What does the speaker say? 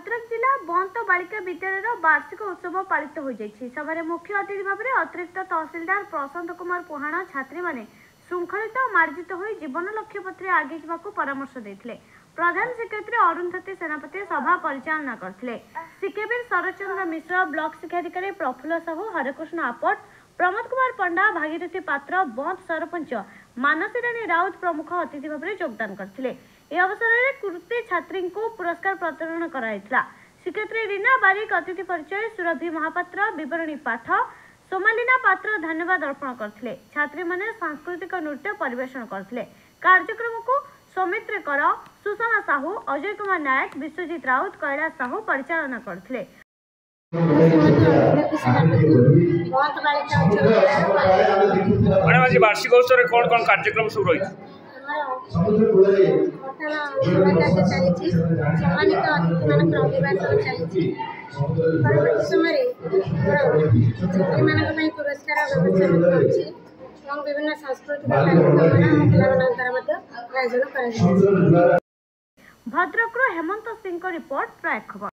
भद्रक जिला बंत बालिका विद्यालय वार्षिक उत्सव पालित हो जाइछि। सभारे मुख्य अतिथि भाव में अतिरिक्त तहसीलदार प्रशांत कुमार पुहाणा छात्री माने श्रृंखलित और मार्जित हो जीवन लक्ष्य पथरे आगे जावाक परामर्श देथिले। प्रधान सेक्रेटरी अरुंधती सेनापति सभा परिचालना करथिले। सिकेबीर शरचंद्र मिश्र, ब्लॉक शिक्षाधिकारी प्रफुल्ल साहू, हरेकृष्ण आपट, प्रमोद कुमार पंडा, भागीरथी पात्र, बंत सरपंच मानसी रानी राउत प्रमुख अतिथि भाव में योगदान करथिले। ए अवसर में कृति छात्री को पुरस्कार प्रदान कराइथिला। सेक्रेटरी रीना बारिक अतिथि परिचय, सुरभि महापात्र विवरणी पाठ, सोमालिना पात्र धन्यवाद अर्पण करथिले। छात्री माने सांस्कृतिक नृत्य परिवेषण करथिले। कार्यक्रम को सौमित्र कर, सुषमा साहू, अजय कुमार नायक, विश्वजीत राउत, कैलाश साहू परिचालना करथिले। वार्षिक उत्सव कौन कौन कार्यक्रम सब रही विभिन्न सांस्कृतिक कार्यक्रम भद्रक हेमंत सिंह रिपोर्ट प्राय खबर।